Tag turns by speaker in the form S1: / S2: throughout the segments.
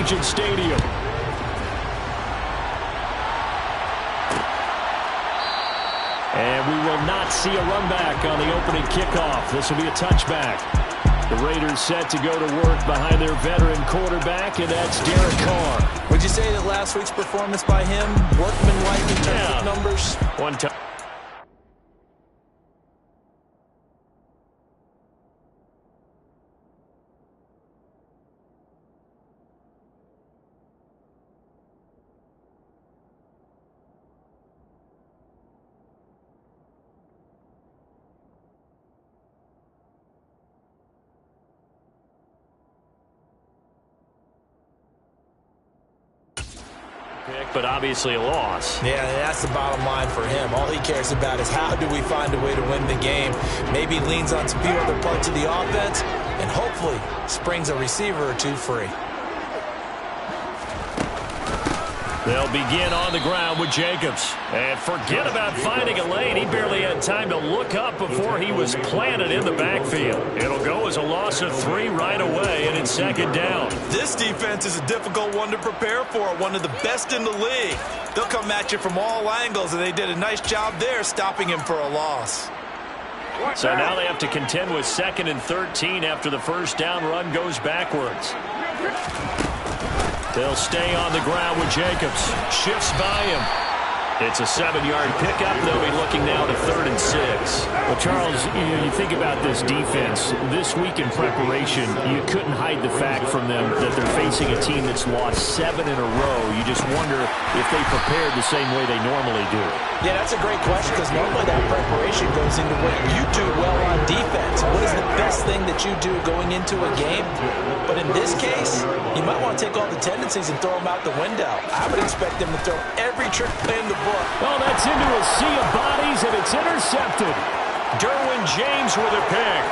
S1: Allegiant Stadium. And we will not see a run back on the opening kickoff. This will be a touchback. The Raiders set to go to work behind their veteran quarterback, and that's Derek Carr.
S2: Would you say that last week's performance by him, workmanlike in terms of numbers?
S1: One time. But obviously a loss.
S2: Yeah, that's the bottom line for him. All he cares about is how do we find a way to win the game. Maybe leans on some few other parts of the offense and hopefully springs a receiver or two free.
S1: They'll begin on the ground with Jacobs. And forget about finding a lane. He barely had time to look up before he was planted in the backfield. It'll go as a loss of 3 right away, and it's second down.
S2: This defense is a difficult one to prepare for, one of the best in the league. They'll come at you from all angles, and they did a nice job there stopping him for a loss.
S1: So now they have to contend with 2nd and 13 after the first down run goes backwards. They'll stay on the ground with Jacobs. Shifts by him. It's a 7-yard pickup. They'll be looking now to 3rd and 6.
S3: Well, Charles, you think about this defense. This week in preparation, you couldn't hide the fact from them that they're facing a team that's lost 7 in a row. You just wonder if they prepared the same way they normally do.
S2: Yeah, that's a great question because normally that preparation goes into what you do well on defense. What is the best thing that you do going into a game? But in this case, you might want to take all the tendencies and throw them out the window. I would expect them to throw every trick play in the book.
S1: Oh, that's into a sea of bodies, and it's intercepted. Derwin James with a pick.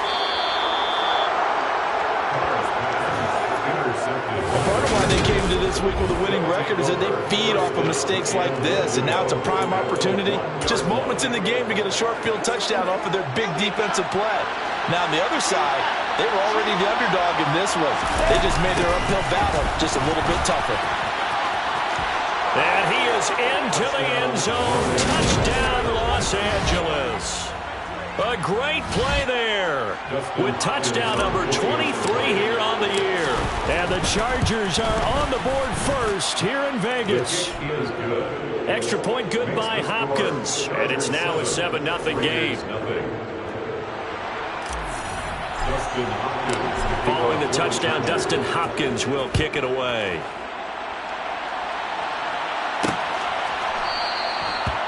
S2: Part of why they came to this week with a winning record is that they feed off of mistakes like this, and now it's a prime opportunity. Just moments in the game to get a short field touchdown off of their big defensive play. Now, on the other side, they were already the underdog in this one. They just made their uphill battle just a little bit tougher.
S1: And he is into the end zone. Touchdown, Los Angeles. A great play there with touchdown number 23 here on the year. And the Chargers are on the board first here in Vegas. Extra point good by Hopkins. And it's now a 7-0 game. Following the touchdown, Dustin Hopkins will kick it away.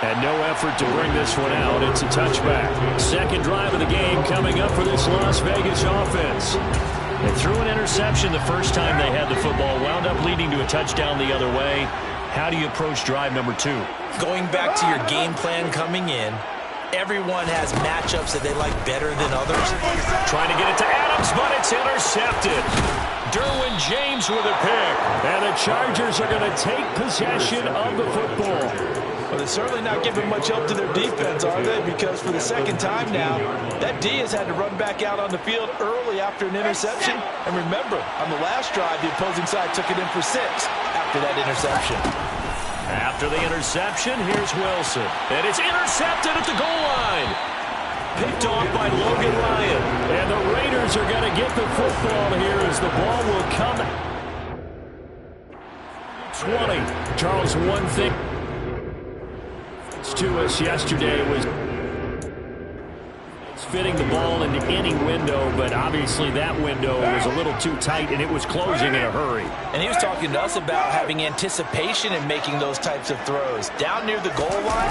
S1: And no effort to bring this one out. It's a touchback. Second drive of the game coming up for this Las Vegas offense. They threw an interception the first time they had the football, wound up leading to a touchdown the other way. How do you approach drive number 2?
S2: Going back to your game plan coming in, everyone has matchups that they like better than others.
S1: Trying to get it to Adams, but it's intercepted. Derwin James with a pick. And the Chargers are going to take possession of the football.
S2: Well, they're certainly not giving much help to their defense, are they? Because for the second time now, that D has had to run back out on the field early after an interception. And remember, on the last drive, the opposing side took it in for 6 after that interception.
S1: After the interception, here's Wilson. And it's intercepted at the goal line. Picked off by Logan Ryan. And the Raiders are going to get the football here as the ball will come. 20. Charles, one thing to us yesterday was fitting the ball into any window, but obviously that window was a little too tight and it was closing in a hurry.
S2: And he was talking to us about having anticipation in making those types of throws. Down near the goal line,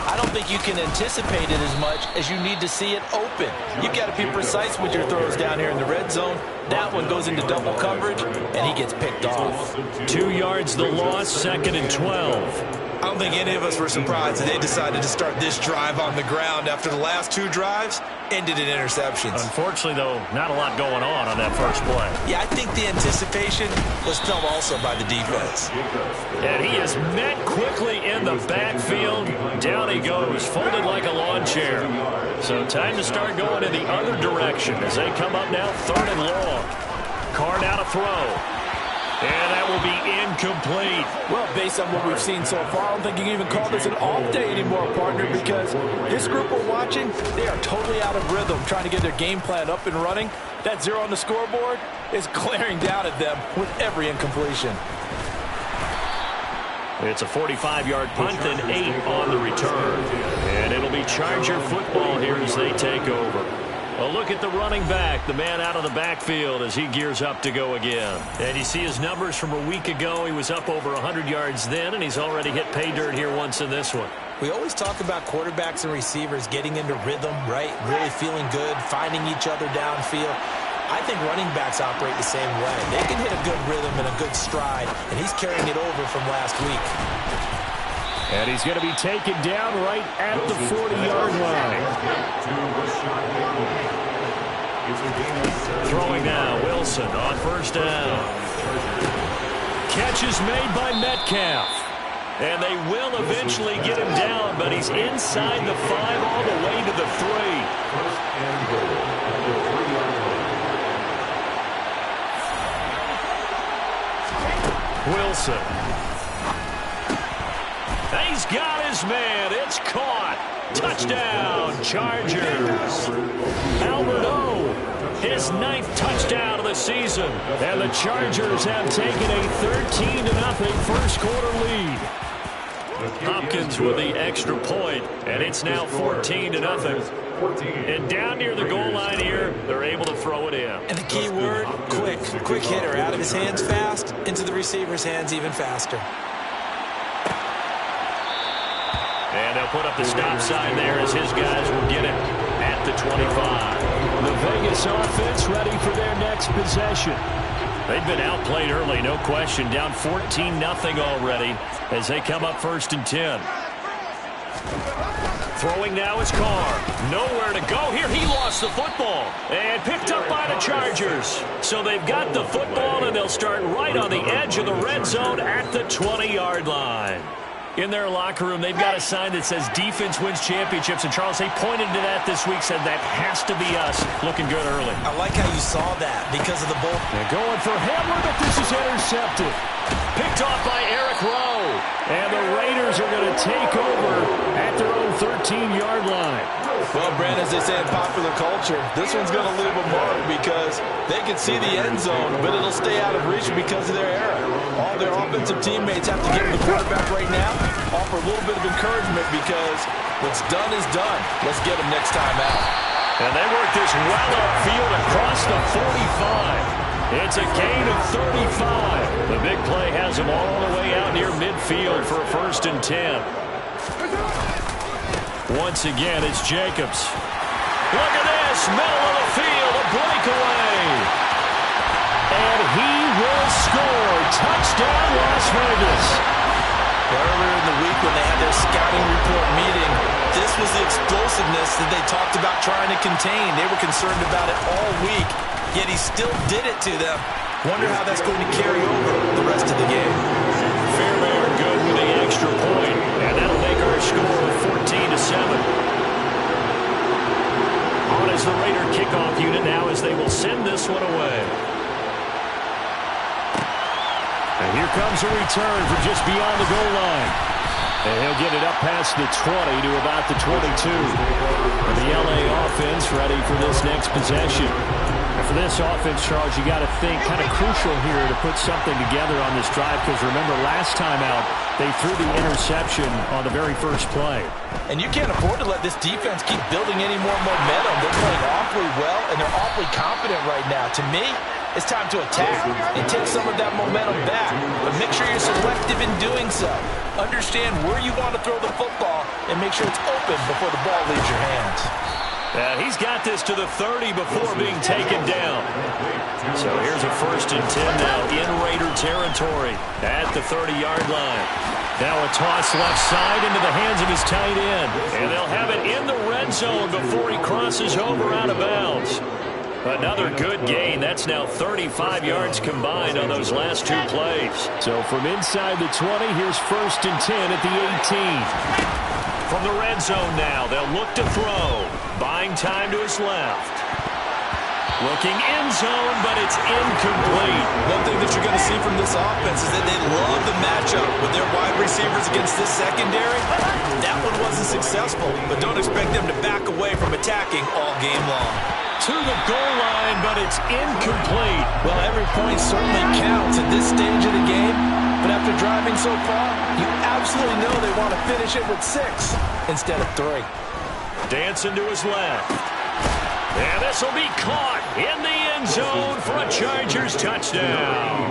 S2: I don't think you can anticipate it as much as you need to see it open. You've got to be precise with your throws down here in the red zone. That one goes into double coverage, and he gets picked off.
S1: 2 yards the loss, 2nd and 12.
S2: I don't think any of us were surprised that they decided to start this drive on the ground after the last 2 drives ended in interceptions.
S1: Unfortunately, though, not a lot going on that first play.
S2: Yeah, I think the anticipation was felt also by the defense.
S1: And he is met quickly in the backfield. Down he goes, folded like a lawn chair. So time to start going in the other direction as they come up now 3rd and long. Carr now to throw. And that will be incomplete.
S2: Well, based on what we've seen so far, I don't think you can even call this an off day anymore, partner, because this group we're watching, they are totally out of rhythm, trying to get their game plan up and running. That 0 on the scoreboard is glaring down at them with every incompletion.
S1: It's a 45-yard punt and 8 on the return. And it'll be Charger football here as they take over. A look at the running back, the man out of the backfield as he gears up to go again. And you see his numbers from a week ago. He was up over 100 yards then, and he's already hit pay dirt here once in this one.
S4: We always talk about quarterbacks and receivers getting into rhythm, right? Really feeling good, finding each other downfield. I think running backs operate the same way. They can hit a good rhythm and a good stride, and he's carrying it over from last week.
S3: And he's going to be taken down right at the 40-yard line.
S1: Throwing now, Wilson on first down. Catch is made by Metcalf. And they will eventually get him down, but he's inside the 5 all the way to the 3. Wilson. He's got his man. It's caught. Touchdown, Chargers. Albert O, his 9th touchdown of the season. And the Chargers have taken a 13-0 first quarter lead. Hopkins with the extra point, and it's now 14-0. And down near the goal line here, they're able to throw it in.
S4: And the key word, quick. Quick hitter. Out of his hands fast, into the receiver's hands even faster.
S1: And they'll put up the stop sign there as his guys will get it at the 25.
S3: The Vegas offense ready for their next possession.
S1: They've been outplayed early, no question. Down 14-0 already as they come up 1st and 10. Throwing now is Carr. Nowhere to go here. He lost the football and picked up by the Chargers. So they've got the football, and they'll start right on the edge of the red zone at the 20-yard line. In their locker room, they've got a sign that says defense wins championships. And, Charles, they pointed to that this week, said that has to be us. Looking good early.
S4: I like how you saw that because of the bull.
S3: They're going for Hamler, but this is intercepted.
S1: Picked off by Eric Rowe.
S3: And the Raiders are going to take over at their own 13-yard line.
S2: Well, Brand, as they say in popular culture, this one's going to leave a mark because they can see the end zone, but it'll stay out of reach because of their error. All their offensive teammates have to give the quarterback right now, offer a little bit of encouragement because what's done is done. Let's get them next time out.
S1: And they work this well upfield across the 45. It's a gain of 35. The big play has them all the way out near midfield for a 1st and 10. Once again, it's Jacobs. Look at this, middle of the field, a breakaway. And he will score. Touchdown, Las Vegas.
S2: Earlier in the week when they had their scouting report meeting, this was the explosiveness that they talked about trying to contain. They were concerned about it all week, yet he still did it to them. Wonder how that's going to carry over the rest of the game.
S1: Fairbairn good with the extra point, and that'll make our score 14-7. On as the Raider kickoff unit now as they will send this one away.
S3: And here comes a return from just beyond the goal line. And he'll get it up past the 20 to about the 22. And the LA offense ready for this next possession. And for this offense, Charles, you got to think kind of crucial here to put something together on this drive because remember last time out, they threw the interception on the very first play.
S2: And you can't afford to let this defense keep building any more momentum. They're playing awfully well, and they're awfully confident right now. To me, it's time to attack and take some of that momentum back. But make sure you're selective in doing so. Understand where you want to throw the football and make sure it's open before the ball leaves your hands.
S1: He's got this to the 30 before being taken down. So here's a 1st and 10 now in Raider territory at the 30-yard line. Now a toss left side into the hands of his tight end. And they'll have it in the red zone before he crosses over out of bounds. Another good gain. That's now 35 yards combined on those last 2 plays.
S3: So from inside the 20, here's 1st and 10 at the 18.
S1: From the red zone now, they'll look to throw. Buying time to his left. Looking end zone, but it's incomplete.
S2: One thing that you're going to see from this offense is that they love the matchup with their wide receivers against this secondary. That one wasn't successful, but don't expect them to back away from attacking all game long.
S1: To the goal line, but it's incomplete.
S2: Well, every point certainly counts at this stage of the game, but after driving so far, you absolutely know they want to finish it with 6 instead of 3.
S1: Dancing to his left. And this will be caught in the end zone for a Chargers touchdown.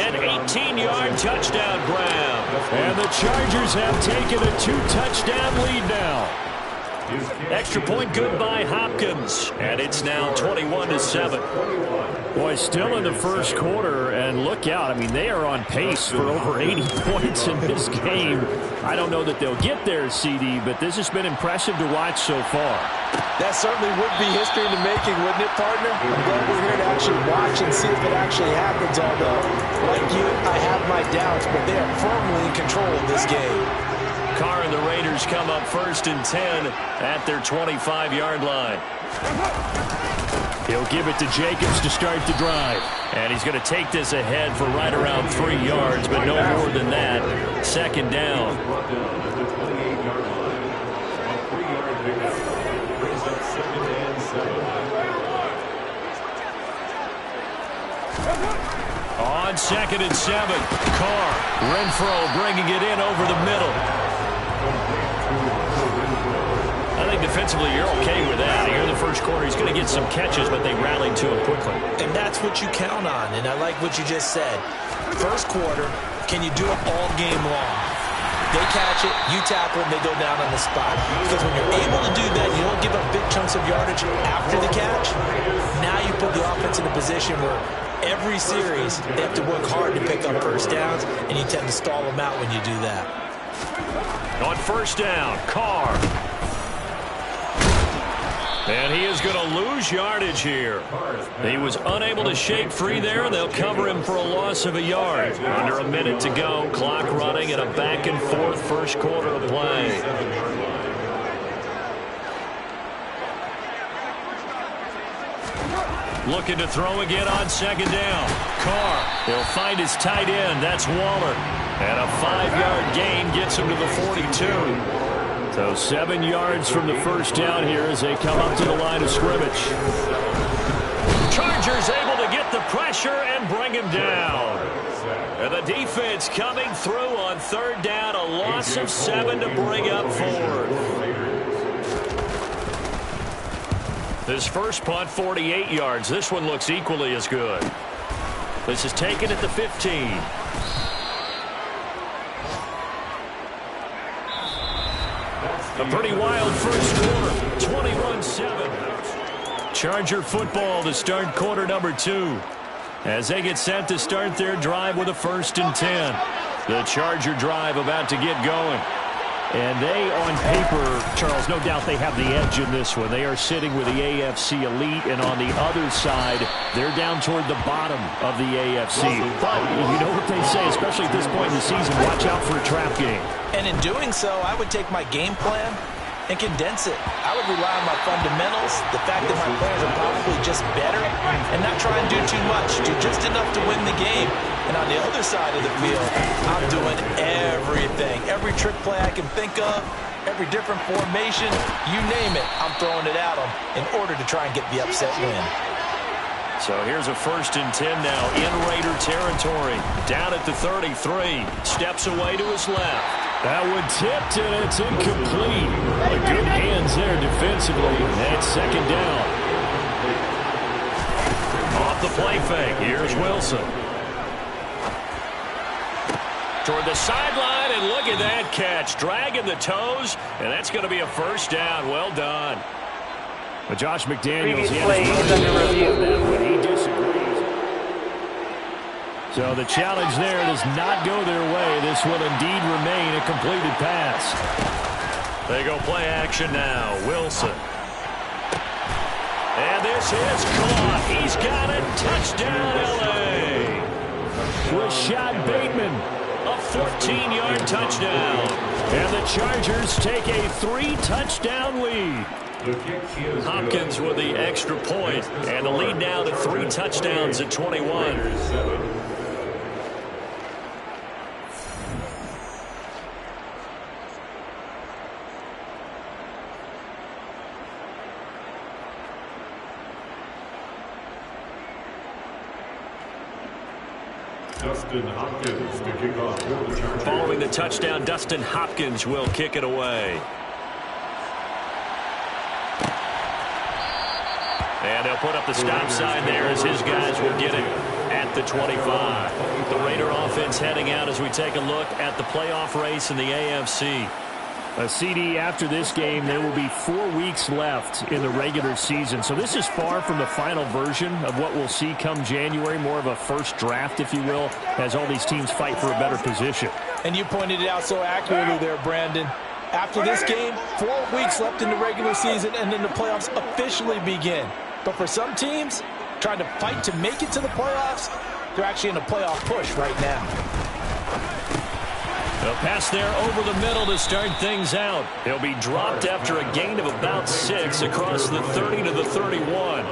S1: An 18-yard touchdown grab. And the Chargers have taken a 2-touchdown lead now. Extra point good by Hopkins. And it's now 21-7.
S3: Boy, still in the first quarter, and look out. I mean, they are on pace for over 80 points in this game. I don't know that they'll get there, CD, but this has been impressive to watch so far.
S2: That certainly would be history in the making, wouldn't it, partner? I'm glad we're here to actually watch and see if it actually happens, although, like you, I have my doubts, but they are firmly in control of this game.
S1: Carr and the Raiders come up 1st and 10 at their 25-yard line.
S3: He'll give it to Jacobs to start the drive.
S1: And he's going to take this ahead for right around 3 yards, but no more than that. 2nd down. On 2nd and 7, Carr. Renfro bringing it in over the middle. I think defensively you're okay with that. Here in the first quarter, he's going to get some catches, but they rallied to him quickly.
S4: And that's what you count on, and I like what you just said. First quarter, can you do it all game long? They catch it, you tackle it, and they go down on the spot. Because when you're able to do that, you don't give up big chunks of yardage after the catch. Now you put the offense in a position where every series they have to work hard to pick up first downs, and you tend to stall them out when you do that.
S1: On 1st down, Carr. And he is going to lose yardage here. He was unable to shake free there. They'll cover him for a loss of a yard. Under a minute to go. Clock running and a back-and-forth first quarter of play. Looking to throw again on 2nd down. Carr. He'll find his tight end. That's Waller. And a 5-yard gain gets him to the 42.
S3: So 7 yards from the first down here as they come up to the line of scrimmage.
S1: Chargers able to get the pressure and bring him down. And the defense coming through on 3rd down. A loss of 7 to bring up 4th. This first punt, 48 yards. This one looks equally as good. This is taken at the 15. A pretty wild first quarter, 21-7. Charger football to start quarter number 2. As they get set to start their drive with a 1st and 10. The Charger drive about to get going.
S3: And they, on paper, Charles, no doubt they have the edge in this one. They are sitting with the AFC elite, and on the other side, they're down toward the bottom of the AFC. But you know what they say, especially at this point in the season, watch out for a trap game.
S4: And in doing so, I would take my game plan and condense it. I would rely on my fundamentals, the fact that my players are probably just better, and not try and do too much, do just enough to win the game. And on the other side of the field, I'm doing everything. Every trick play I can think of, every different formation, you name it, I'm throwing it at them in order to try and get the upset win.
S1: So here's a 1st and 10 now in Raider territory. Down at the 33. Steps away to his left.
S3: That one tipped, and it's incomplete. A good hands there defensively. That's 2nd down.
S1: Off the play fake. Here's Wilson. Toward the sideline, and look at that catch. Dragging the toes, and that's going to be a 1st down. Well done.
S3: But Josh McDaniels, he disagrees. So the challenge there does not go their way. This will indeed remain a completed pass.
S1: They go play action now. Wilson. And this is caught. He's got it. Touchdown, L.A.
S3: Rashad Bateman.
S1: A 14-yard touchdown. And the Chargers take a 3-touchdown lead. Hopkins with the extra point, and the lead now to 3 touchdowns at 21.
S5: Dustin Hopkins to kick off for the Chargers.
S1: Following the touchdown, Dustin Hopkins will kick it away. And they'll put up the stop sign there as his guys will get it at the 25. The Raider offense heading out as we take a look at the playoff race in the AFC.
S3: A CD after this game, there will be 4 weeks left in the regular season. So this is far from the final version of what we'll see come January, more of a first draft, if you will, as all these teams fight for a better position.
S4: And you pointed it out so accurately there, Brandon. After this game, 4 weeks left in the regular season, and then the playoffs officially begin. But for some teams, trying to fight to make it to the playoffs, they're actually in a playoff push right now.
S1: A pass there over the middle to start things out. He'll be dropped after a gain of about 6 across the 30 to the 31.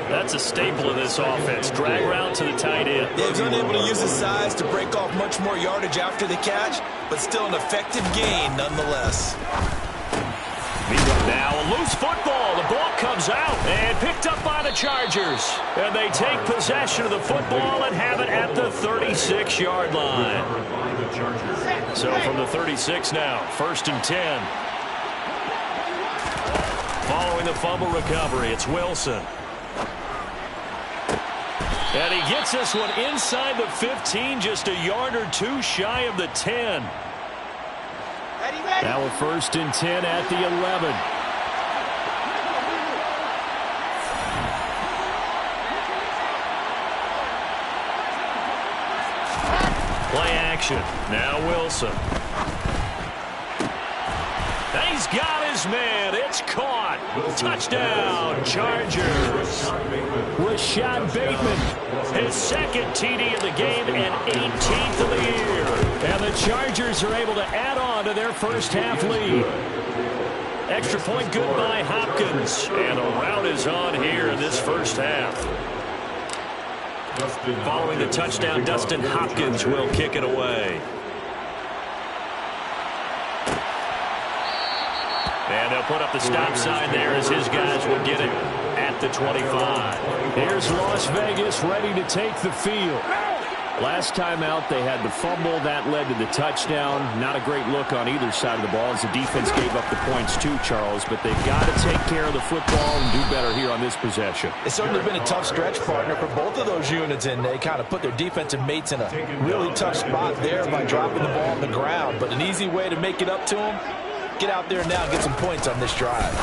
S1: That's a staple of this offense. Drag route to the tight end.
S4: Yeah, he's unable to use his size to break off much more yardage after the catch, but still an effective gain nonetheless.
S1: Now a loose football. The ball comes out and picked up by the Chargers. And they take possession of the football and have it at the 36-yard line. So from the 36 now, 1st and 10. Following the fumble recovery, it's Wilson. And he gets this one inside the 15, just a yard or 2 shy of the 10.
S3: Now a 1st and 10 at the 11.
S1: Play action. Now Wilson. And he's got his man. It's caught. Touchdown, Chargers. Rashad Bateman, his 2nd TD of the game and 18th of the year. And the Chargers are able to add on to their first half lead. Extra point good by Hopkins. And a rout is on here in this first half. Following the touchdown, Dustin Hopkins will kick it away. And they'll put up the stop sign there as his guys will get it at the 25. Here's Las Vegas ready to take the field. Last time out, they had the fumble. That led to the touchdown. Not a great look on either side of the ball as the defense gave up the points too, Charles. But they've got to take care of the football and do better here on this possession.
S4: It's certainly been a tough stretch, partner, for both of those units, and they kind of put their defensive mates in a really tough spot there by dropping the ball on the ground. But an easy way to make it up to them, get out there now and get some points on this drive.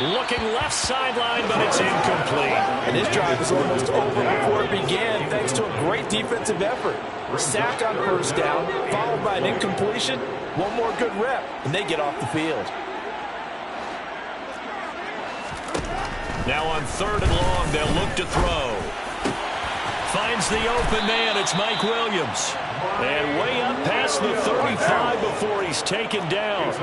S1: Looking left sideline, but it's incomplete.
S4: And this drive is almost over before it began, thanks to a great defensive effort. Sack on 1st down, followed by an incompletion. One more good rep, and they get off the field.
S1: Now on 3rd and long, they'll look to throw. Finds the open man. It's Mike Williams. And way up past the 35 before he's taken down.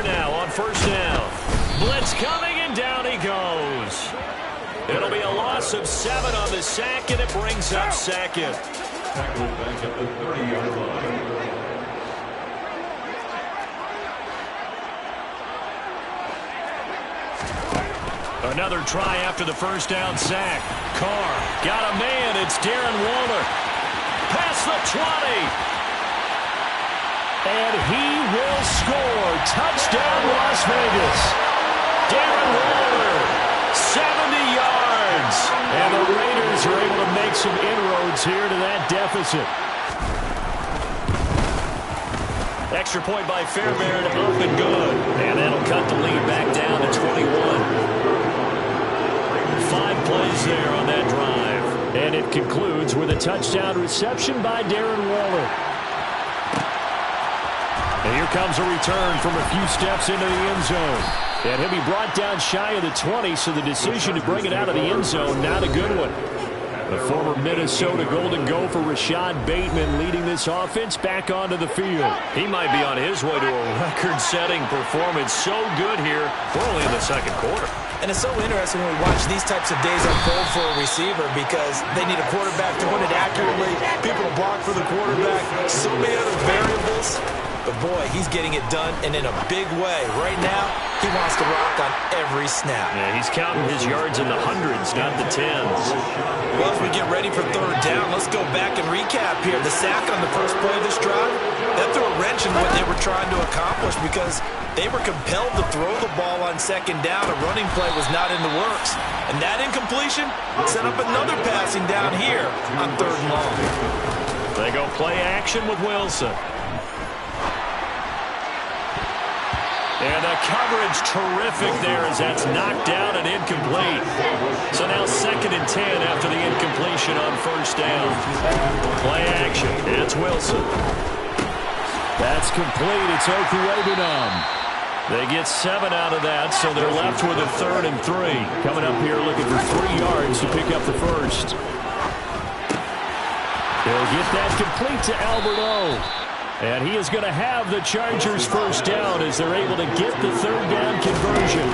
S1: Now on 1st down. Blitz coming, and down he goes. It'll be a loss of 7 on the sack, and it brings up 2nd.
S5: Tackled back at the 30-yard line.
S1: Another try after the 1st down sack. Carr got a man. It's Darren Waller. Past the 20. And he will score. Touchdown, Las Vegas. Darren Waller, 70 yards. And the Raiders are able to make some inroads here to that deficit. Extra point by Fairbairn, up and good. And that'll cut the lead back down to 21. 5 plays there on that drive. And it concludes with a touchdown reception by Darren Waller. And here comes a return from a few steps into the end zone.
S3: And he'll be brought down shy of the 20, so the decision to bring it out of the end zone, not a good one. The former Minnesota Golden Gopher Rashad Bateman leading this offense back onto the field.
S1: He might be on his way to a record-setting performance. So good here. We're only in the second quarter.
S4: And it's so interesting when we watch these types of days unfold for a receiver because they need a quarterback to run it accurately, people to block for the quarterback, so many other variables. But, boy, he's getting it done, and in a big way. Right now, he wants to rock on every snap.
S1: Yeah, he's counting his yards in the hundreds, not the tens.
S4: Well, as we get ready for third down, let's go back and recap here. The sack on the first play of this drive, that threw a wrench in what they were trying to accomplish because they were compelled to throw the ball on second down. A running play was not in the works. And that incompletion set up another passing down here on third and long.
S1: They go play action with Wilson. And the coverage terrific there as that's knocked down and incomplete. So now 2nd and 10 after the incompletion on first down. Play action. It's Wilson.
S3: That's complete. It's Okuwebunam.
S1: They get 7 out of that, so they're left with a 3rd and 3.
S3: Coming up here looking for 3 yards to pick up the first. They'll get that complete to Albert O. And he is going to have the Chargers first down as they're able to get the third down conversion.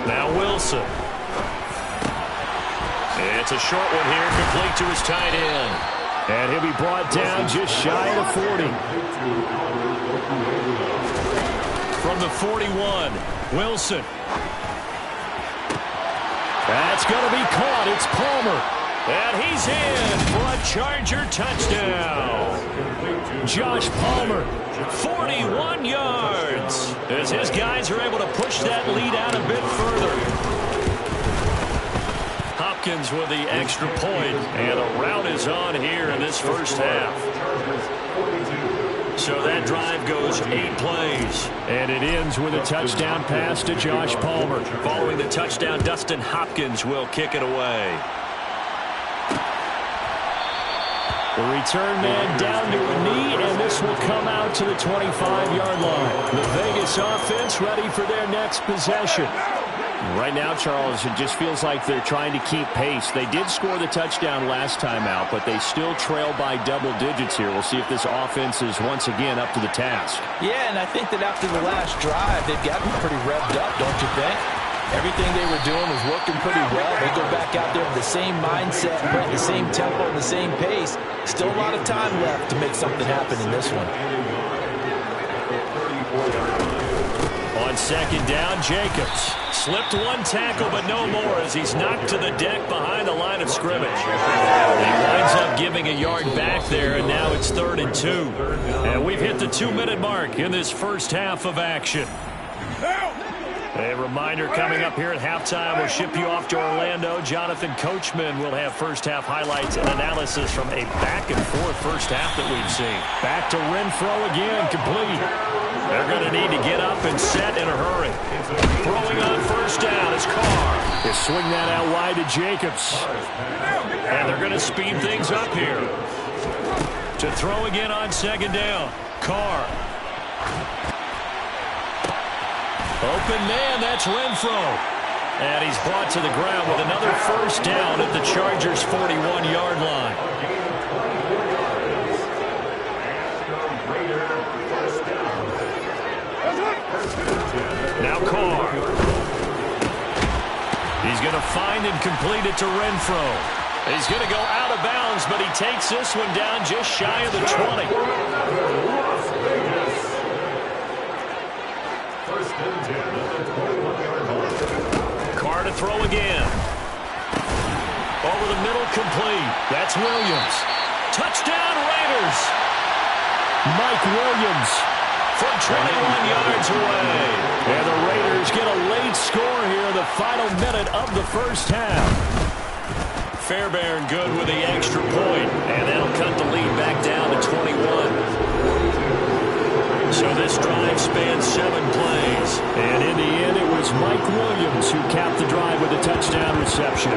S1: Now Wilson. It's a short one here, complete to his tight end.
S3: And he'll be brought down just shy of the 40.
S1: From the 41, Wilson.
S3: That's going to be caught. It's Palmer.
S1: And he's in for a Charger touchdown.
S3: Josh Palmer,
S1: 41 yards. As his guys are able to push that lead out a bit further. Hopkins with the extra point, and a rout is on here in this first half. So that drive goes 8 plays.
S3: And it ends with a touchdown pass to Josh Palmer.
S1: Following the touchdown, Dustin Hopkins will kick it away.
S3: The return man down to a knee, and this will come out to the 25-yard line. The Vegas offense ready for their next possession.
S6: Right now, Charles, it just feels like they're trying to keep pace. They did score the touchdown last time out, but they still trail by double digits here. We'll see if this offense is once again up to the task.
S4: Yeah, and I think that after the last drive, they've gotten pretty revved up, don't you think? Everything they were doing was working pretty well. They go back out there with the same mindset, playing the same tempo and the same pace. Still a lot of time left to make something happen in this one.
S1: On second down, Jacobs. Slipped one tackle, but no more as he's knocked to the deck behind the line of scrimmage. He winds up giving a yard back there, and now it's 3rd and 2. And we've hit the 2-minute mark in this first half of action. A reminder coming up here at halftime. We'll ship you off to Orlando. Jonathan Coachman will have first-half highlights and analysis from a back-and-forth first half that we've seen.
S3: Back to Renfro again, complete.
S1: They're going to need to get up and set in a hurry. Throwing on first down is Carr.
S3: They swing that out wide to Jacobs.
S1: And they're going to speed things up here. To throw again on second down. Carr. Open man, that's Renfro. And he's brought to the ground with another first down at the Chargers' 41-yard line. Now Carr. He's going to find and complete it to Renfro. He's going to go out of bounds, but he takes this one down just shy of the 20. Carr to throw again. Over the middle, complete. That's Williams. Touchdown, Raiders.
S3: Mike Williams
S1: from 21 yards away.
S3: And the Raiders get a late score here in the final minute of the first half.
S1: Fairbairn good with the extra point, and that'll cut the lead back down to 21. So this drive spans 7 plays.
S3: And in the end, it was Mike Williams who capped the drive with a touchdown reception.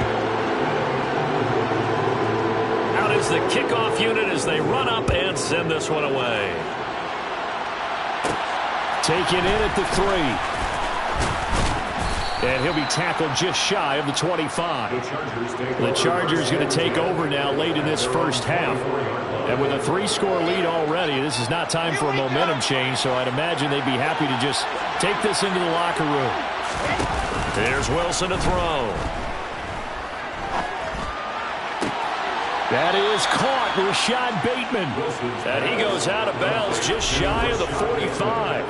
S1: Out is the kickoff unit as they run up and send this one away.
S3: Taken in at the 3. And he'll be tackled just shy of the 25. The Chargers going to take over now late in this first half. And with a 3-score lead already, this is not time for a momentum change, so I'd imagine they'd be happy to just take this into the locker room.
S1: There's Wilson to throw.
S3: That is caught, Rashad Bateman.
S1: And he goes out of bounds just shy of the 45.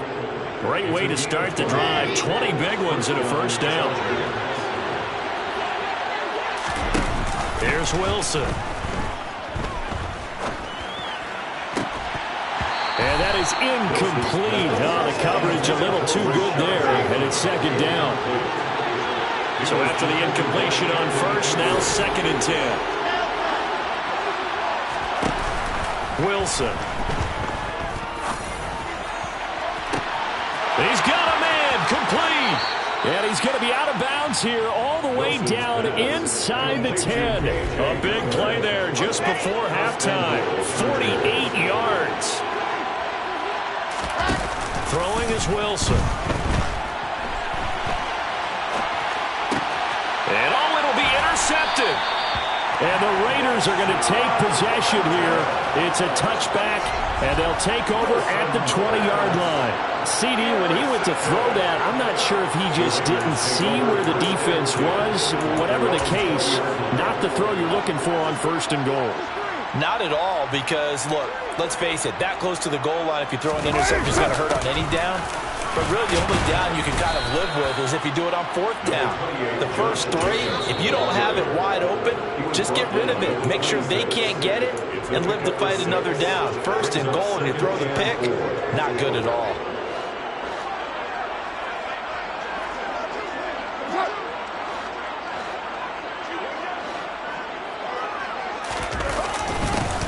S1: Great way to start the drive. 20 big ones in a first down. Here's Wilson.
S3: And that is incomplete. Oh, the coverage a little too good there, and it's second down.
S1: So after the incompletion on first, now 2nd and 10. Wilson. He's got a man, complete.
S3: And he's going to be out of bounds here all the way down inside the 10.
S1: A big play there just before halftime. 48 yards. Throwing is Wilson. And oh, it'll be intercepted.
S3: And the Raiders are going to take possession here. It's a touchback, and they'll take over at the 20-yard line. CD, when he went to throw that, I'm not sure if he just didn't see where the defense was. Whatever the case, not the throw you're looking for on 1st and goal.
S4: Not at all, because, look, let's face it, that close to the goal line, if you throw an interception, it's going to hurt on any down. But really, the only down you can kind of live with is if you do it on 4th down. The first 3, if you don't have it wide open, just get rid of it. Make sure they can't get it and live to fight another down. 1st and goal, and you throw the pick, not good at all.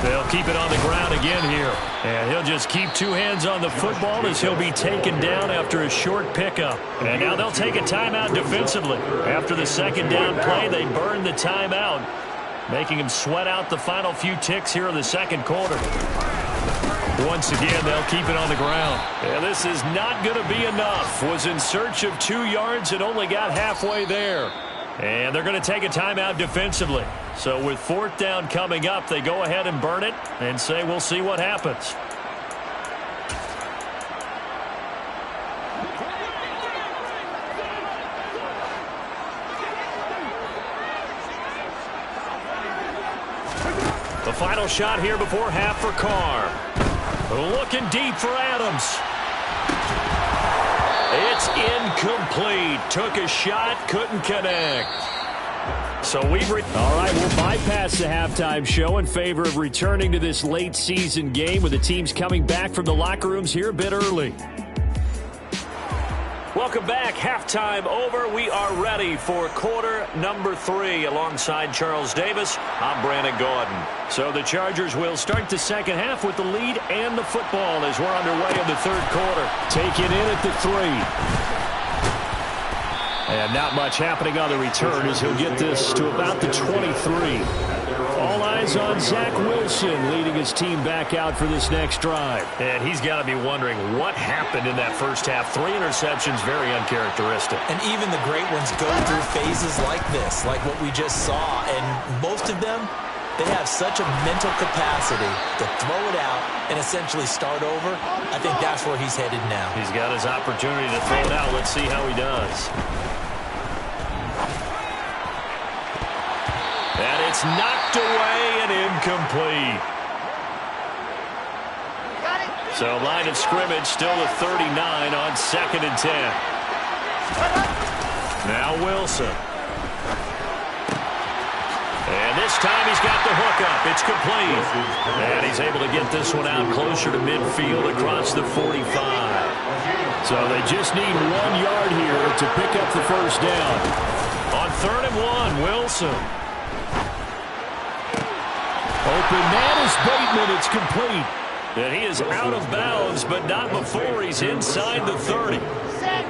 S1: They'll keep it on the ground again here. And he'll just keep 2 hands on the football as he'll be taken down after a short pickup. And now they'll take a timeout defensively. After the 2nd down play, they burn the timeout, making him sweat out the final few ticks here in the 2nd quarter. Once again, they'll keep it on the ground. And this is not going to be enough. Was in search of 2 yards and only got halfway there. And they're going to take a timeout defensively. So with 4th down coming up, they go ahead and burn it and say we'll see what happens. The final shot here before half for Carr. Looking deep for Adams. It's incomplete. Took a shot, couldn't connect. So all
S3: right, we'll bypass the halftime show in favor of returning to this late season game with the teams coming back from the locker rooms here a bit early.
S1: Welcome back. Halftime over. We are ready for quarter number 3 alongside Charles Davis. I'm Brandon Gordon. So the Chargers will start the second half with the lead and the football as we're underway in the 3rd quarter.
S3: Take it in at the 3. And not much happening on the return as he'll get this to about the 23. All eyes on Zach Wilson leading his team back out for this next drive.
S1: And he's got to be wondering what happened in that first half. 3 interceptions, very uncharacteristic.
S4: And even the great ones go through phases like this, like what we just saw. And most of them, they have such a mental capacity to throw it out and essentially start over. I think that's where he's headed now.
S1: He's got his opportunity to throw it out. Let's see how he does. And it's knocked away and incomplete. So line of scrimmage still a 39 on 2nd and 10. Now Wilson. And this time he's got the hook up. It's complete. And he's able to get this one out closer to midfield across the 45.
S3: So they just need 1 yard here to pick up the first down.
S1: On 3rd and 1, Wilson.
S3: Open man is Bateman. It's complete.
S1: And he is out of bounds, but not before he's inside the 30.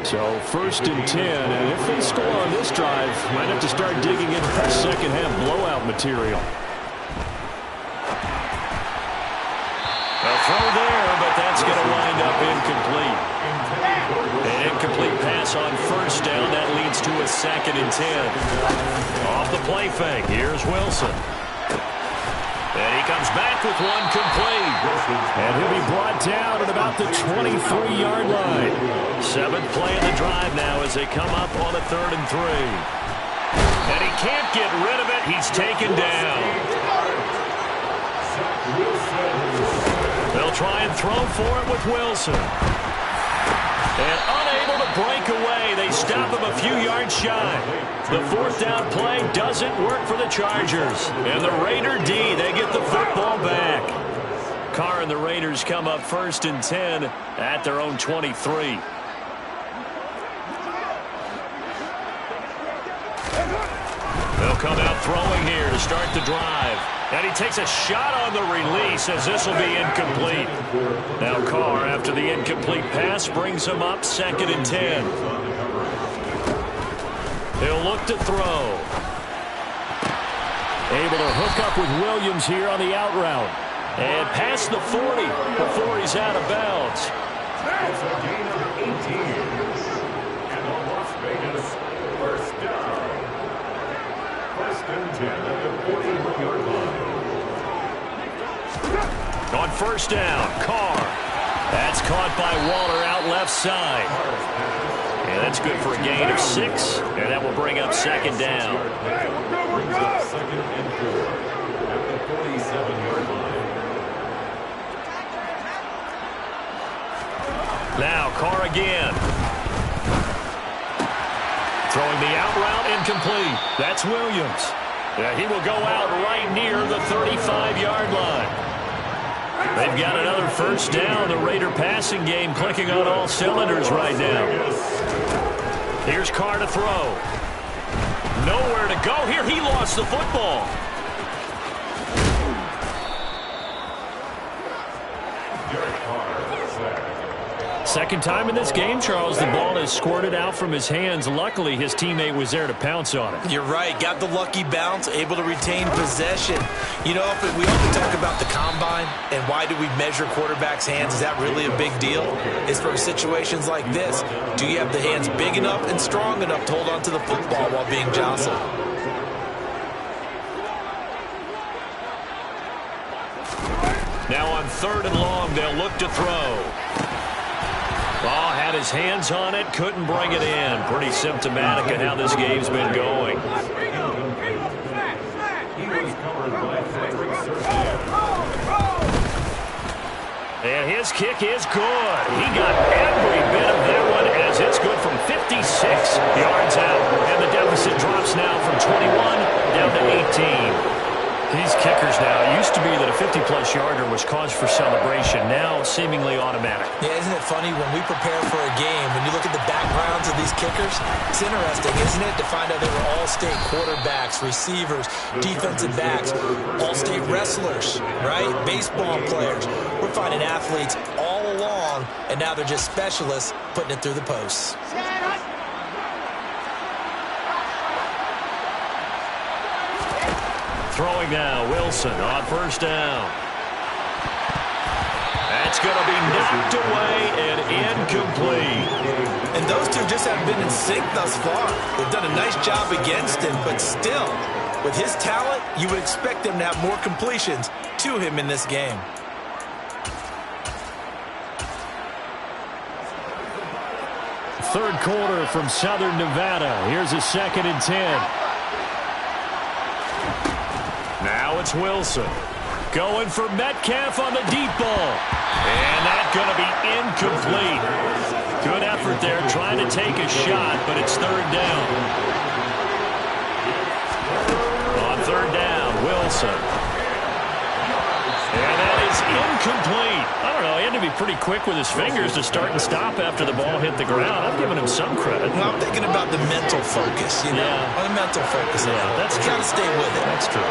S3: So 1st and 10, and if they score on this drive, might have to start digging into that second half blowout material.
S1: A throw there, but that's going to wind up incomplete. An incomplete pass pass on first down. That leads to a 2nd and 10. Off the play fake, here's Wilson. And he comes back with one complete.
S3: And he'll be brought down at about the 23-yard line.
S1: 7th play of the drive now as they come up on a 3rd and 3. And he can't get rid of it. He's taken down. They'll try and throw for it with Wilson. And unable to break away. They stop him a few yards shy. The 4th down play doesn't work for the Chargers. And the Raider D, they get the football back. Carr and the Raiders come up 1st and 10 at their own 23. They'll come out throwing here to start the drive. And he takes a shot on the release as this will be incomplete. Now Carr, after the incomplete pass, brings him up 2nd and 10. He'll look to throw.
S3: Able to hook up with Williams here on the out route.
S1: And past the 40 before he's out of bounds.
S5: That's a gain of 18. And the Las Vegas first down. 1st and 10 at the 41-yard line.
S1: On 1st down, Carr. That's caught by Waller out left side. And that's good for a gain of 6. And that will bring up 2nd down.
S5: Brings up 2nd and 4 at the 47-yard line.
S1: Now Carr again. Throwing the out route incomplete. That's Williams. Yeah, he will go out right near the 35-yard line. They've got another 1st down. The Raider passing game clicking on all cylinders right now. Here's Carr to throw. Nowhere to go here. He lost the football. Second time in this game, Charles, the ball is squirted out from his hands. Luckily, his teammate was there to pounce on it.
S4: You're right. Got the lucky bounce, able to retain possession. You know, we often talk about the combine and why do we measure quarterbacks' hands. Is that really a big deal? It's for situations like this. Do you have the hands big enough and strong enough to hold on to the football while being jostled?
S1: Now on 3rd and long, they'll look to throw. Ball had his hands on it, couldn't bring it in. Pretty symptomatic of how this game's been going. And his kick is good. He got every bit of that one as it's good from 56 yards out. And the deficit drops now from 21 down to 18. These kickers now, it used to be that a 50-plus yarder was cause for celebration. Now, seemingly automatic.
S4: Yeah, isn't it funny when we prepare for a game, when you look at the backgrounds of these kickers, it's interesting, isn't it, to find out they were all-state quarterbacks, receivers, defensive backs, all-state wrestlers, right? Baseball players. We're finding athletes all along, and now they're just specialists putting it through the posts.
S1: Throwing now, Wilson on 1st down. That's going to be knocked away and incomplete.
S4: And those two just haven't been in sync thus far. They've done a nice job against him, but still, with his talent, you would expect them to have more completions to him in this game.
S3: Third quarter from Southern Nevada. Here's a 2nd and 10.
S1: Now it's Wilson. Going for Metcalf on the deep ball. And that's going to be incomplete. Good effort there trying to take a shot, but it's 3rd down. On 3rd down, Wilson. And that is incomplete. I don't know, he had to be pretty quick with his fingers to start and stop after the ball hit the ground. I'm giving him some credit.
S4: Well, I'm thinking about the mental focus, you know?
S1: Yeah.
S4: The mental focus.
S1: Yeah, that's true.
S4: Got to stay with it.
S1: That's true.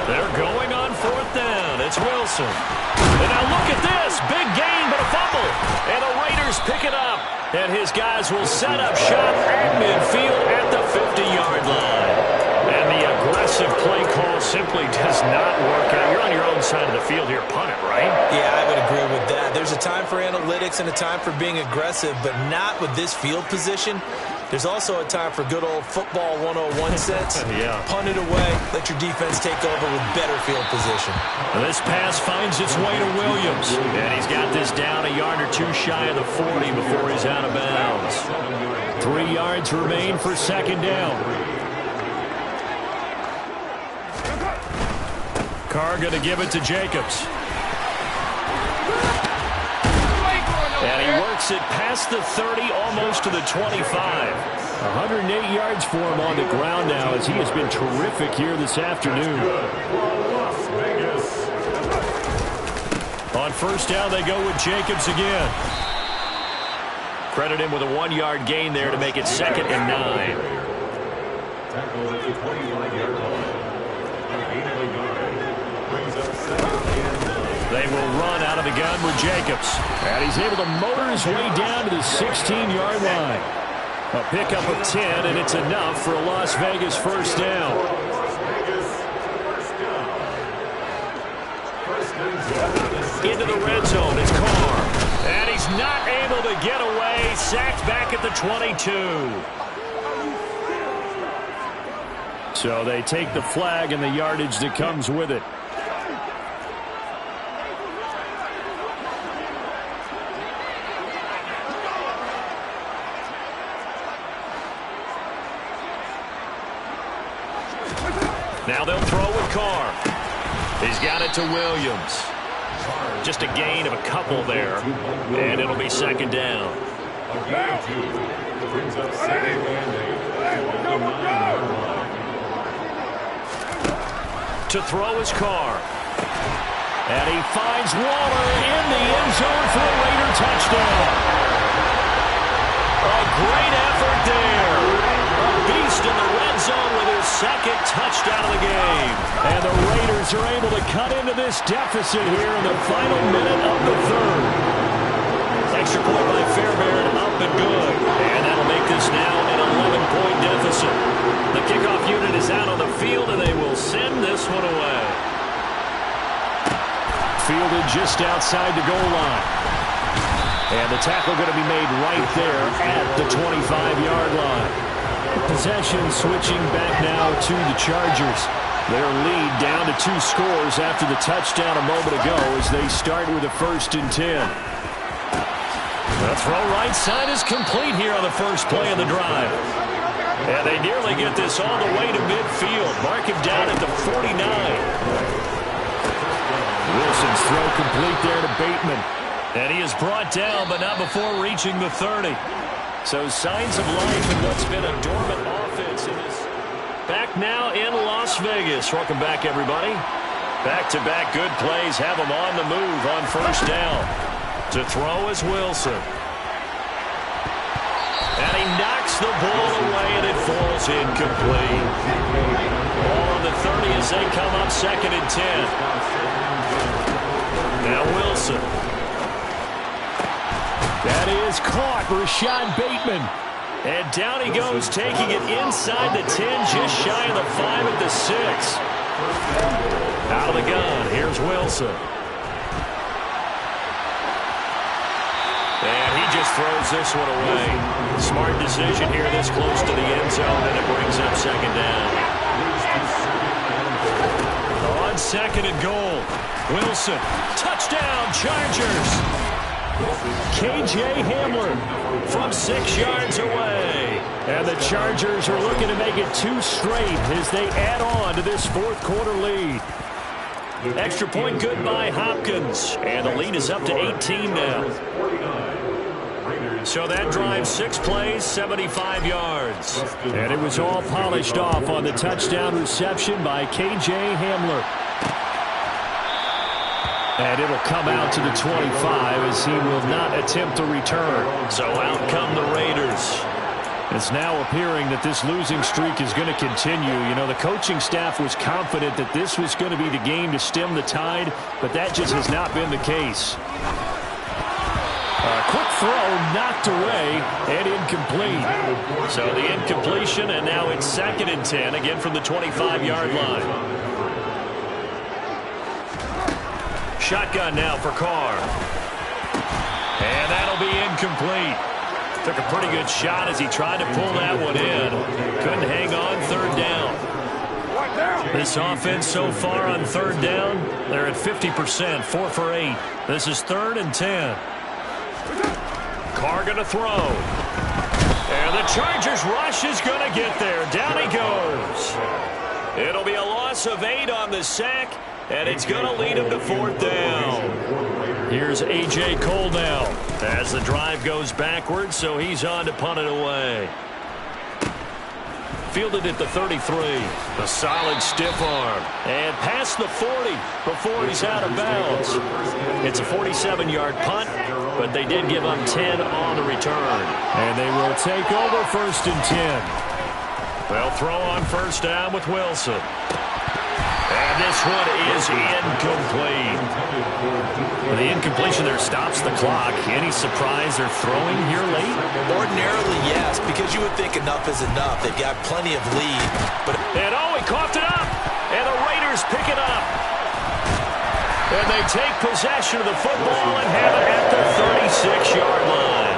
S1: They're going on 4th down. It's Wilson. And now look at this. Big gain, but a fumble. And the Raiders pick it up. And his guys will set up shop at midfield at the 50-yard line. And the aggressive play call simply does not work out. You're on your own side of the field here. Punt it, right?
S4: Yeah, I would agree with that. There's a time for analytics and a time for being aggressive, but not with this field position. There's also a time for good old football 101 sense.
S1: Yeah.
S4: Punt it away. Let your defense take over with better field position.
S1: This pass finds its way to Williams. And he's got this down a yard or two shy of the 40 before he's out of bounds.
S3: 3 yards remain for second down.
S1: Carr going to give it to Jacobs. And he works it past the 30, almost to the 25.
S3: 108 yards for him on the ground now as he has been terrific here this afternoon.
S1: On first down, they go with Jacobs again. Credit him with a 1-yard gain there to make it 2nd and 9.
S5: Tackle at the 25-yard line. Brings up 2nd and 9.
S1: They will run out of the gun with Jacobs.
S3: And he's able to motor his way down to the 16-yard line.
S1: A pickup of 10, and it's enough for a Las Vegas first down. Into the red zone, it's Carr. And he's not able to get away. Sacked back at the 22.
S3: So they take the flag and the yardage that comes with it.
S1: Now they'll throw with Carr. He's got it to Williams. Just a gain of a couple there, and it'll be 2nd down.
S5: Brings up 2nd and 8.
S1: To throw is Carr. And he finds Waller in the end zone for a Raider touchdown. A great effort there. A beast in the red zone with his 2nd touchdown of the game.
S3: And the Raiders are able to cut into this deficit here in the final minute of the 3rd.
S1: Extra point by Fairbairn, up and good. And that'll make this now an 11-point deficit. The kickoff unit is out on the field, and they will send this one away.
S3: Fielded just outside the goal line. And the tackle going to be made right there at the 25-yard line. Possession switching back now to the Chargers. Their lead down to 2 scores after the touchdown a moment ago as they start with a 1st and 10.
S1: The throw right side is complete here on the first play of the drive. And they nearly get this all the way to midfield. Mark him down at the 49.
S3: Wilson's throw complete there to Bateman.
S1: And he is brought down, but not before reaching the 30. So signs of life in what's been a dormant offense in this. Back now in Las Vegas. Welcome back, everybody. Back-to-back good plays have them on the move on first down. To throw is Wilson. And he knocks the ball away, and it falls incomplete. Ball on the 30 as they come up 2nd and 10. Now Wilson.
S3: That is caught. Rashad Bateman.
S1: And down he goes, taking it inside the 10, just shy of the 5 at the 6. Out of the gun, here's Wilson. And he just throws this one away. Smart decision here this close to the end zone, and it brings up 2nd down. On 2nd and goal, Wilson. Touchdown, Chargers. K.J. Hamler from 6 yards away.
S3: And the Chargers are looking to make it 2 straight as they add on to this 4th quarter lead.
S1: Extra point good by Hopkins. And the lead is up to 18 now. So that drive, 6 plays, 75 yards.
S3: And it was all polished off on the touchdown reception by K.J. Hamler. And it'll come out to the 25 as he will not attempt to return.
S1: So out come the Raiders.
S3: It's now appearing that this losing streak is going to continue. You know, the coaching staff was confident that this was going to be the game to stem the tide, but that just has not been the case. Quick throw knocked away and incomplete.
S1: So the incompletion, and now it's 2nd and 10, again from the 25-yard line. Shotgun now for Carr. And that'll be incomplete. Took a pretty good shot as he tried to pull that one in. Couldn't hang on, 3rd down. This offense so far on 3rd down, they're at 50%, 4 for 8. This is 3rd and 10. Carr going to throw. And the Chargers rush is going to get there. Down he goes. It'll be a loss of 8 on the sack, and it's going to lead him to 4th down. Here's A.J. Cole now as the drive goes backwards, so he's on to punt it away. Fielded at the 33. A solid stiff arm. And past the 40 before he's out of bounds. It's a 47-yard punt, but they did give him 10 on the return.
S3: And they will take over 1st and 10.
S1: They'll throw on 1st down with Wilson. And this one is incomplete. The incompletion there stops the clock. Any surprise they're throwing here late?
S4: Ordinarily, yes, because you would think enough is enough. They've got plenty of lead.
S1: And oh, he coughed it up. And the Raiders pick it up. And they take possession of the football and have it at the 36-yard line.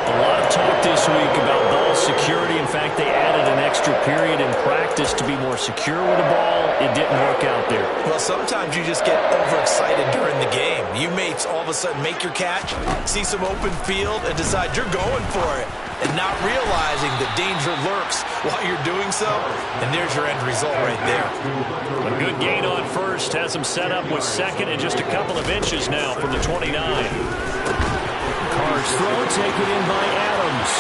S1: A lot of talk this week about ball security. In fact, they added an extra period in practice to be more secure with the ball. It didn't work out there.
S4: Well, sometimes you just get overexcited during the game. You may all of a sudden make your catch, see some open field, and decide you're going for it, and not realizing the danger lurks while you're doing so, and there's your end result right there.
S1: A good gain on 1st has him set up with 2nd and just a couple of inches now from the 29.
S3: Carr's throw taken in by Adams.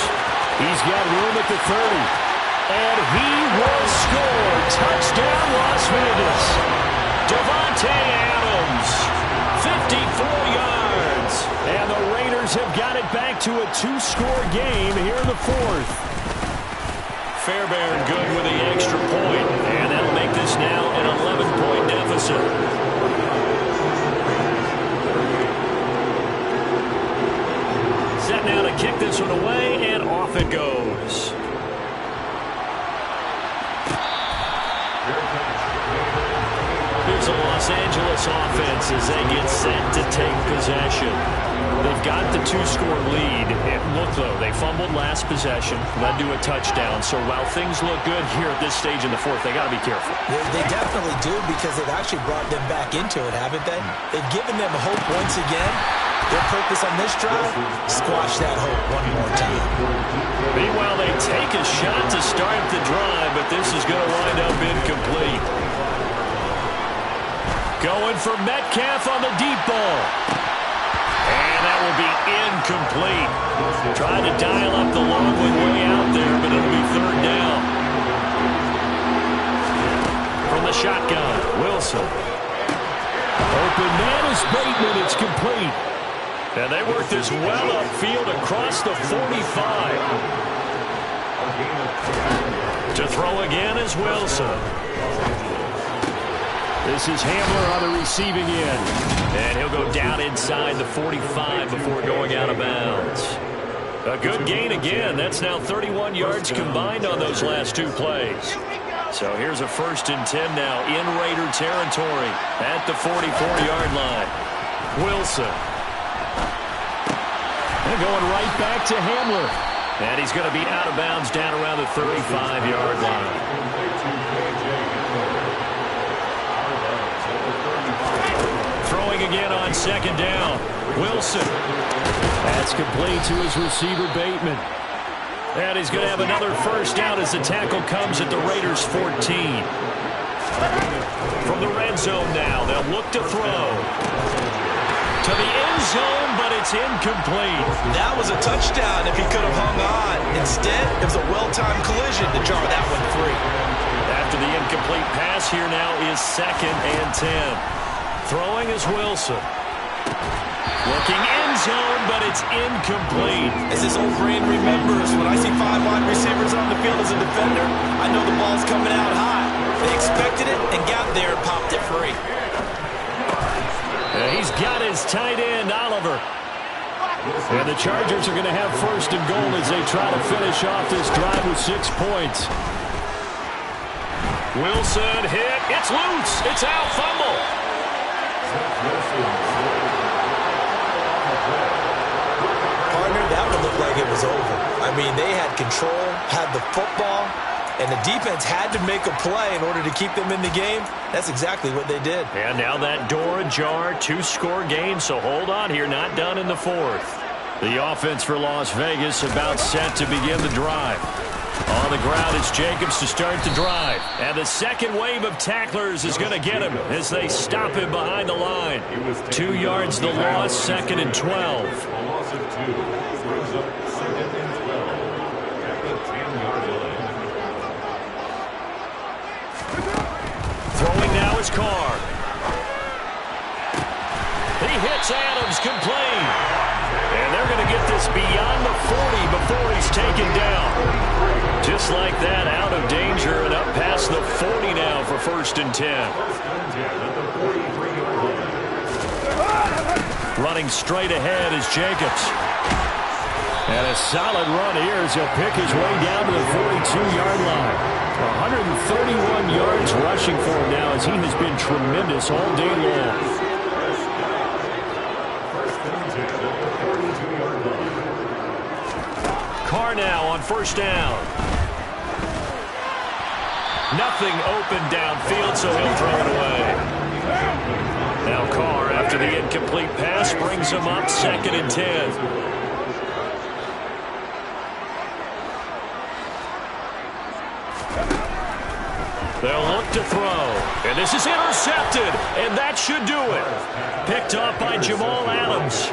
S3: He's got room at the 30. And he will score. Touchdown, Las Vegas. Davante Adams, 54 yards. And the Raiders have got it back to a 2-score game here in the 4th.
S1: Fairbairn good with the extra point. And that'll make this now an 11-point deficit. Set now to kick this one away, and off it goes. Here's a Los Angeles offense as they get set to take possession. They've got the 2-score lead. Look, though, they fumbled last possession, led to a touchdown. So while things look good here at this stage in the 4th, they got to be careful.
S4: They definitely do, because they've actually brought them back into it, haven't they? They've given them hope once again. Their purpose on this drive, squash that hope one more time.
S1: Meanwhile, they take a shot to start the drive, but this is going to wind up incomplete. Going for Metcalf on the deep ball. And that will be incomplete. Trying to dial up the long one way out there, but it'll be 3rd down. From the shotgun, Wilson.
S3: Open man is Bateman. It's complete.
S1: And they work this well upfield across the 45. To throw again is Wilson.
S3: This is Hamler on the receiving end.
S1: And he'll go down inside the 45 before going out of bounds. A good gain again. That's now 31 yards combined on those last 2 plays. So here's a 1st and 10 now in Raider territory at the 44-yard line. Wilson.
S3: And going right back to Hamler.
S1: And he's going to be out of bounds down around the 35-yard line. Throwing again on 2nd down. Wilson.
S3: That's complete to his receiver, Bateman.
S1: And he's going to have another 1st down as the tackle comes at the Raiders' 14. From the red zone now, they'll look to throw. To the end zone, but it's incomplete.
S4: That was a touchdown if he could have hung on. Instead, it was a well-timed collision to jar that one free.
S1: After the incomplete pass, here now is 2nd and 10. Throwing is Wilson. Looking end zone, but it's incomplete.
S4: As his old brain remembers, when I see 5 wide receivers on the field as a defender, I know the ball's coming out high. They expected it and got there and popped it free.
S1: He's got his tight end, Oliver.
S3: And the Chargers are going to have first and goal as they try to finish off this drive with 6 points.
S1: Wilson hit. It's loose. It's out. Fumble.
S4: Partner, that would look like it was over. I mean, they had control, had the football, and the defense had to make a play in order to keep them in the game. That's exactly what they did.
S1: And now that door ajar, 2-score game, so hold on here, not done in the 4th.
S3: The offense for Las Vegas about set to begin the drive.
S1: On the ground, it's Jacobs to start the drive. And the second wave of tacklers is going to get him as they stop him behind the line. 2 yards the loss, 2nd and 12.
S5: A loss of 2 brings up 2nd and 12 at the 10-yard line.
S1: Throwing now is Carr. He hits Adams, complete. And they're going to get this beyond the 40 before he's taken down. Just like that, out of danger and up past the 40 now for 1st and 10. Running straight ahead is Jacobs.
S3: And a solid run here as he'll pick his way down to the 42-yard line. 131 yards rushing for him now as he has been tremendous all day long.
S1: Carr now on 1st down. Nothing open downfield, so he'll throw it away. Now Carr, after the incomplete pass, brings him up 2nd and 10. They'll look to throw. And this is intercepted. And that should do it. Picked off by Jamal Adams.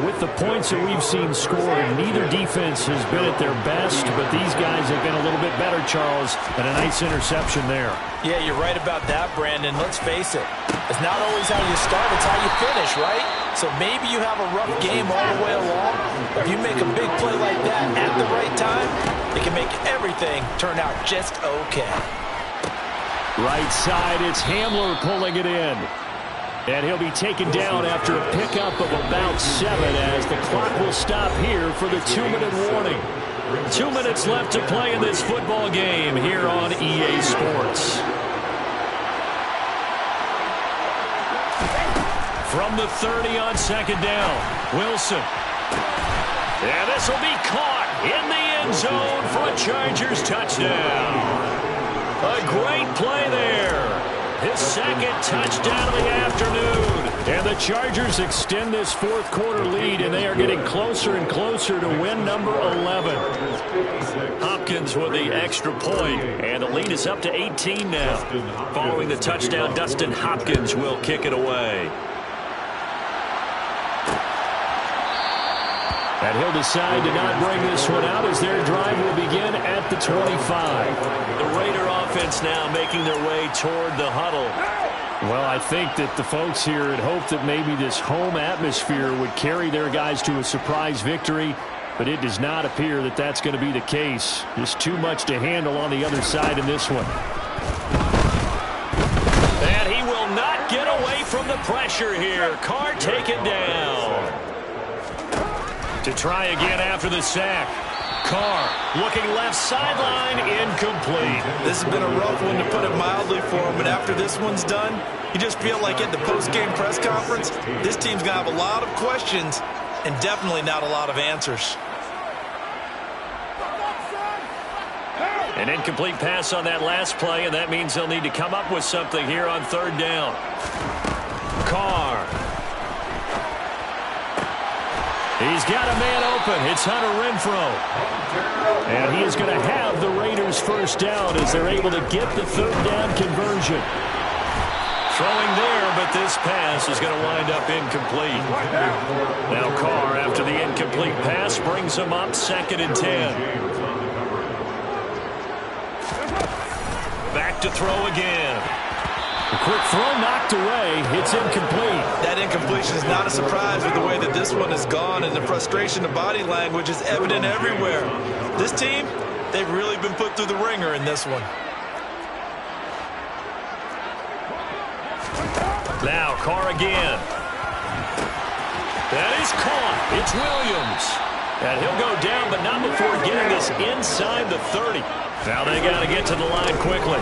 S3: With the points that we've seen scored, neither defense has been at their best, but these guys have been a little bit better, Charles, and a nice interception there.
S4: Yeah, you're right about that, Brandon. Let's face it. It's not always how you start, it's how you finish, right? So maybe you have a rough game all the way along. If you make a big play like that at the right time, it can make everything turn out just okay.
S3: Right side, it's Hamler pulling it in. And he'll be taken down after a pickup of about 7 as the clock will stop here for the 2-minute warning.
S1: 2 minutes left to play in this football game here on EA Sports. From the 30 on 2nd down, Wilson. And this will be caught in the end zone for a Chargers touchdown. A great play there. His 2nd touchdown of the afternoon.
S3: And the Chargers extend this 4th quarter lead, and they are getting closer and closer to win number 11.
S1: Hopkins with the extra point, and the lead is up to 18 now. Following the touchdown, Dustin Hopkins will kick it away.
S3: And he'll decide to not bring this one out as their drive will begin at the 25.
S1: The Raider offense now making their way toward the huddle.
S3: Well, I think that the folks here had hoped that maybe this home atmosphere would carry their guys to a surprise victory, but it does not appear that that's going to be the case. Just too much to handle on the other side in this one.
S1: And he will not get away from the pressure here. Carr taken down. To try again after the sack. Carr looking left sideline, incomplete.
S2: This has been a rough one, to put it mildly, for him. And after this one's done, you just feel like at the post-game press conference, this team's going to have a lot of questions and definitely not a lot of answers.
S1: An incomplete pass on that last play, and that means they'll need to come up with something here on 3rd down. Carr. He's got a man open. It's Hunter Renfrow.
S3: And he is going to have the Raiders 1st down as they're able to get the 3rd down conversion.
S1: Throwing there, but this pass is going to wind up incomplete. Now Carr, after the incomplete pass, brings him up 2nd and 10. Back to throw again.
S3: A quick throw knocked away. It's incomplete.
S2: That incompletion is not a surprise with the way that this one has gone, and the frustration of body language is evident everywhere. This team, they've really been put through the ringer in this one.
S1: Now Carr again. That is caught. It's Williams. And he'll go down, but not before getting this inside the 30. Now they got to get to the line quickly.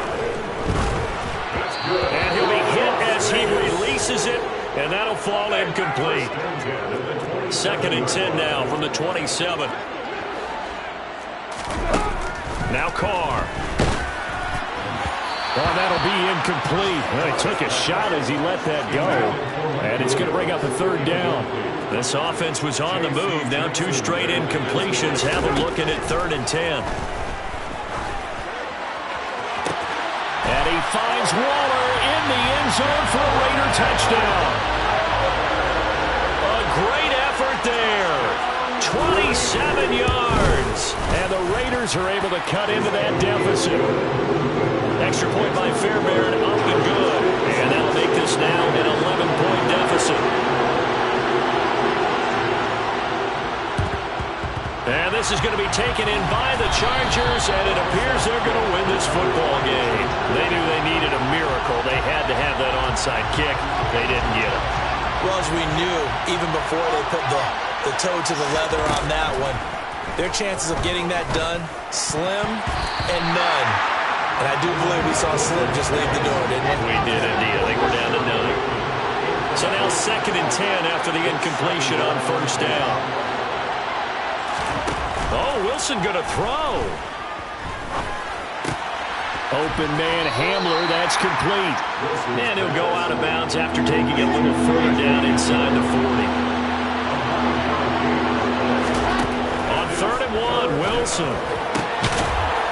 S1: And he'll be hit as he releases it, and that'll fall incomplete. 2nd and 10 now from the 27. Now Carr. Oh, that'll be incomplete. Well, he took a shot as he let that go. And it's going to bring up a 3rd down. This offense was on the move. Now 2 straight incompletions have them looking at 3rd and 10. And he finds Waller in the end zone for a Raider touchdown. A great effort there. 27 yards. And the Raiders are able to cut into that deficit. Extra point by Fairbairn, up and good. And that'll make this now an 11-point deficit. And this is going to be taken in by the Chargers, and it appears they're going to win this football game. They knew they needed a miracle. They had to have that onside kick. They didn't get it.
S4: Well, as we knew, even before they put the toe to the leather on that one, their chances of getting that done, slim and none. And I do believe we saw Slim just leave the door, didn't we?
S1: We did indeed. I think we're down to 9. So now 2nd and 10 after the incompletion on 1st down. Oh, Wilson going to throw. Open man Hamler, that's complete. And he'll go out of bounds after taking it a little further down inside the 40. On 3rd and 1, Wilson.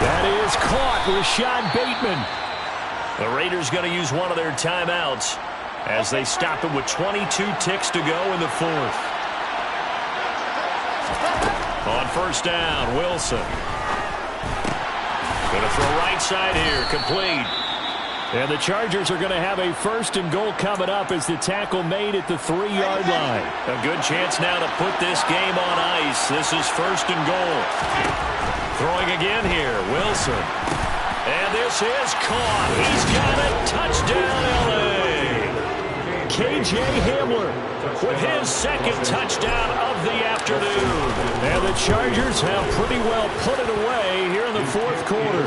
S1: That is caught. Rashad Bateman. The Raiders going to use one of their timeouts as they stop it with 22 ticks to go in the 4th. On 1st down, Wilson. Going to throw right side here, complete. And the Chargers are going to have a 1st and goal coming up as the tackle made at the 3-yard line. A good chance now to put this game on ice. This is 1st and goal. Throwing again here, Wilson. And this is caught. He's got a touchdown, L.A. K.J. Hamler with his 2nd touchdown of the afternoon. And the Chargers have pretty well put it away here in the 4th quarter.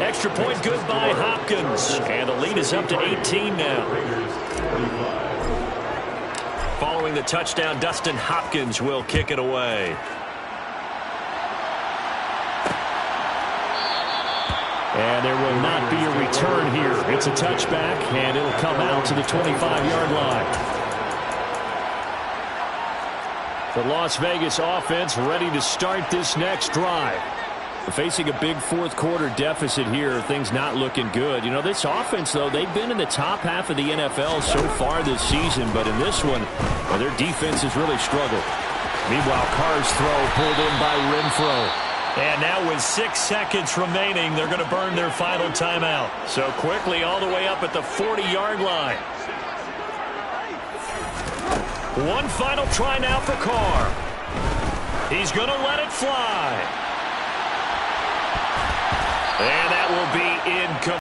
S1: Extra point good by Hopkins. And the lead is up to 18 now. Following the touchdown, Dustin Hopkins will kick it away. And there will not be a return here. It's a touchback, and it'll come out to the 25-yard line. The Las Vegas offense ready to start this next drive. Facing a big 4th quarter deficit here, things not looking good. You know, this offense, though, they've been in the top half of the NFL so far this season, but in this one, well, their defense has really struggled. Meanwhile, Carr's throw pulled in by Renfro. And now with 6 seconds remaining, they're going to burn their final timeout. So quickly all the way up at the 40-yard line. One final try now for Carr. He's going to let it fly. And that will be incomplete.